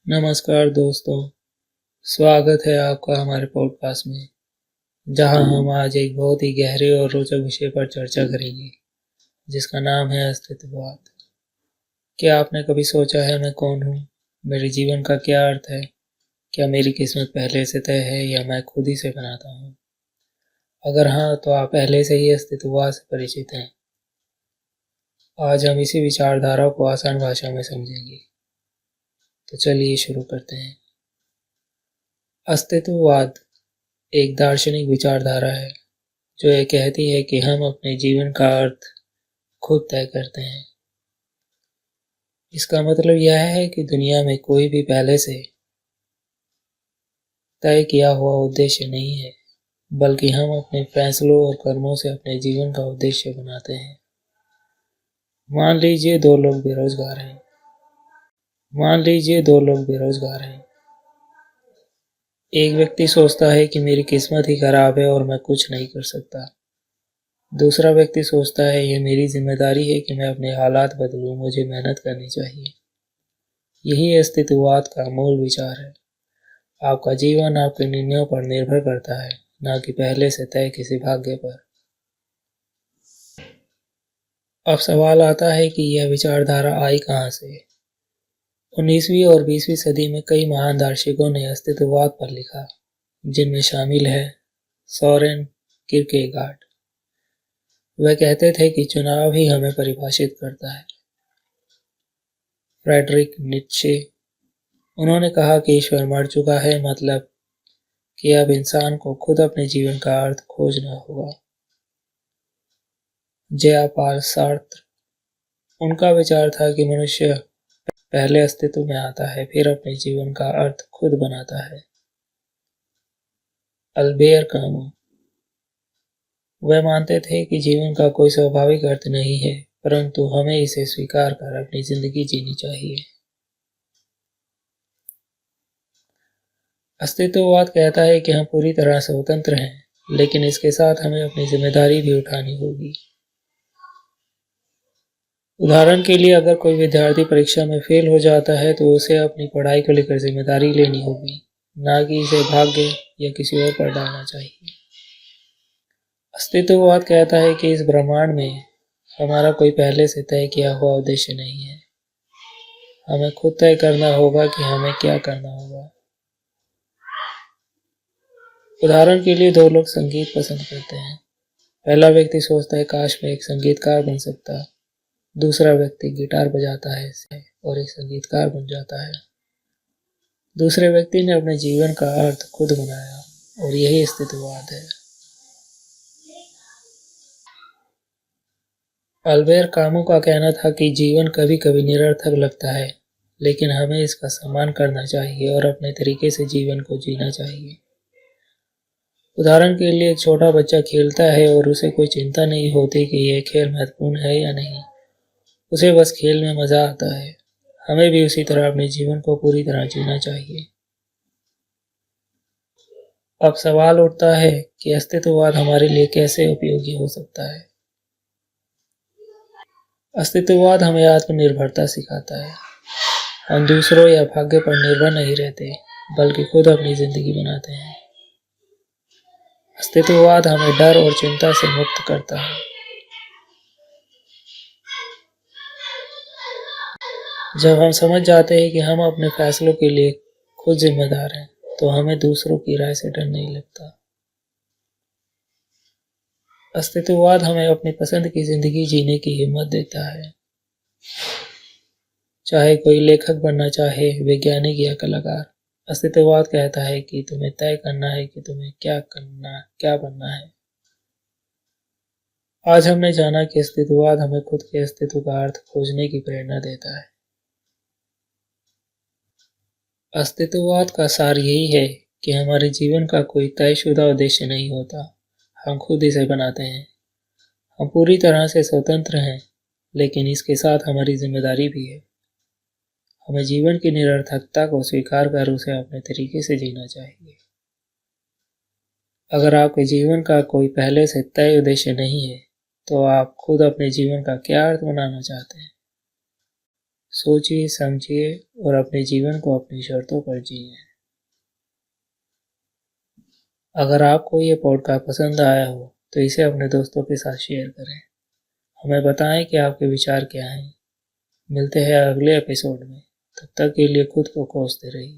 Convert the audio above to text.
नमस्कार दोस्तों, स्वागत है आपका हमारे पॉडकास्ट में, जहां हम आज एक बहुत ही गहरे और रोचक विषय पर चर्चा करेंगे, जिसका नाम है अस्तित्ववाद। क्या आपने कभी सोचा है मैं कौन हूँ? मेरे जीवन का क्या अर्थ है? क्या मेरी किस्मत पहले से तय है या मैं खुद ही से बनाता हूँ? अगर हाँ, तो आप पहले से ही अस्तित्ववाद से परिचित हैं। आज हम इसी विचारधारा को आसान भाषा में समझेंगे। तो चलिए शुरू करते हैं। अस्तित्ववाद एक दार्शनिक विचारधारा है जो ये कहती है कि हम अपने जीवन का अर्थ खुद तय करते हैं। इसका मतलब यह है कि दुनिया में कोई भी पहले से तय किया हुआ उद्देश्य नहीं है, बल्कि हम अपने फैसलों और कर्मों से अपने जीवन का उद्देश्य बनाते हैं। मान लीजिए दो लोग बेरोजगार हैं। एक व्यक्ति सोचता है कि मेरी किस्मत ही खराब है और मैं कुछ नहीं कर सकता। दूसरा व्यक्ति सोचता है ये मेरी जिम्मेदारी है कि मैं अपने हालात बदलूं, मुझे मेहनत करनी चाहिए। यही अस्तित्ववाद का मूल विचार है। आपका जीवन आपके निर्णयों पर निर्भर करता है, न कि पहले से तय किसी भाग्य पर। अब सवाल आता है कि यह विचारधारा आई कहां से? 19वीं और 20वीं सदी में कई महान दार्शनिकों ने अस्तित्ववाद पर लिखा, जिनमें शामिल है सोरेन किरकेगार्ड। वह कहते थे कि चुनाव ही हमें परिभाषित करता है। फ्रेडरिक नीत्शे, उन्होंने कहा कि ईश्वर मर चुका है, मतलब कि अब इंसान को खुद अपने जीवन का अर्थ खोजना होगा। जयापाल सार्त्र, उनका विचार था कि मनुष्य पहले अस्तित्व में आता है, फिर अपने जीवन का अर्थ खुद बनाता है। अल्बेर कामू, वह मानते थे कि जीवन का कोई स्वाभाविक अर्थ नहीं है, परंतु हमें इसे स्वीकार कर अपनी जिंदगी जीनी चाहिए। अस्तित्ववाद कहता है कि हम पूरी तरह स्वतंत्र हैं, लेकिन इसके साथ हमें अपनी जिम्मेदारी भी उठानी होगी। उदाहरण के लिए, अगर कोई विद्यार्थी परीक्षा में फेल हो जाता है तो उसे अपनी पढ़ाई को लेकर जिम्मेदारी लेनी होगी, ना कि इसे भाग्य या किसी और पर डालना चाहिए। अस्तित्ववाद कहता है कि इस ब्रह्मांड में हमारा कोई पहले से तय किया हुआ उद्देश्य नहीं है। हमें खुद तय करना होगा कि हमें क्या करना होगा। उदाहरण के लिए, दो लोग संगीत पसंद करते हैं। पहला व्यक्ति सोचता है काश मैं एक संगीतकार बन सकता। दूसरा व्यक्ति गिटार बजाता है और एक संगीतकार बन जाता है। दूसरे व्यक्ति ने अपने जीवन का अर्थ खुद बनाया, और यही अस्तित्ववाद है। अल्बेर कामू का कहना था कि जीवन कभी कभी निरर्थक लगता है, लेकिन हमें इसका सम्मान करना चाहिए और अपने तरीके से जीवन को जीना चाहिए। उदाहरण के लिए, एक छोटा बच्चा खेलता है और उसे कोई चिंता नहीं होती कि यह खेल महत्वपूर्ण है या नहीं। उसे बस खेल में मजा आता है। हमें भी उसी तरह अपने जीवन को पूरी तरह जीना चाहिए। अब सवाल उठता है कि अस्तित्ववाद हमारे लिए कैसे उपयोगी हो सकता है। अस्तित्ववाद हमें आत्मनिर्भरता सिखाता है। हम दूसरों या भाग्य पर निर्भर नहीं रहते, बल्कि खुद अपनी जिंदगी बनाते हैं। अस्तित्ववाद हमें डर और चिंता से मुक्त करता है। जब हम समझ जाते हैं कि हम अपने फैसलों के लिए खुद जिम्मेदार हैं, तो हमें दूसरों की राय से डर नहीं लगता। अस्तित्ववाद हमें अपनी पसंद की जिंदगी जीने की हिम्मत देता है। चाहे कोई लेखक बनना चाहे, वैज्ञानिक या कलाकार, अस्तित्ववाद कहता है कि तुम्हें तय करना है कि तुम्हें क्या बनना है। आज हमने जाना कि अस्तित्ववाद हमें खुद के अस्तित्व का अर्थ खोजने की प्रेरणा देता है। अस्तित्ववाद का सार यही है कि हमारे जीवन का कोई तयशुदा उद्देश्य नहीं होता, हम खुद इसे बनाते हैं। हम पूरी तरह से स्वतंत्र हैं, लेकिन इसके साथ हमारी जिम्मेदारी भी है। हमें जीवन की निरर्थकता को स्वीकार कर उसे अपने तरीके से जीना चाहिए। अगर आपके जीवन का कोई पहले से तय उद्देश्य नहीं है, तो आप खुद अपने जीवन का क्या अर्थ बनाना चाहते हैं? सोचिए, समझिए और अपने जीवन को अपनी शर्तों पर जिए। अगर आपको ये पॉडकास्ट पसंद आया हो तो इसे अपने दोस्तों के साथ शेयर करें। हमें बताएं कि आपके विचार क्या हैं। मिलते हैं अगले एपिसोड में। तब तक के लिए खुद को कोसते रहिए।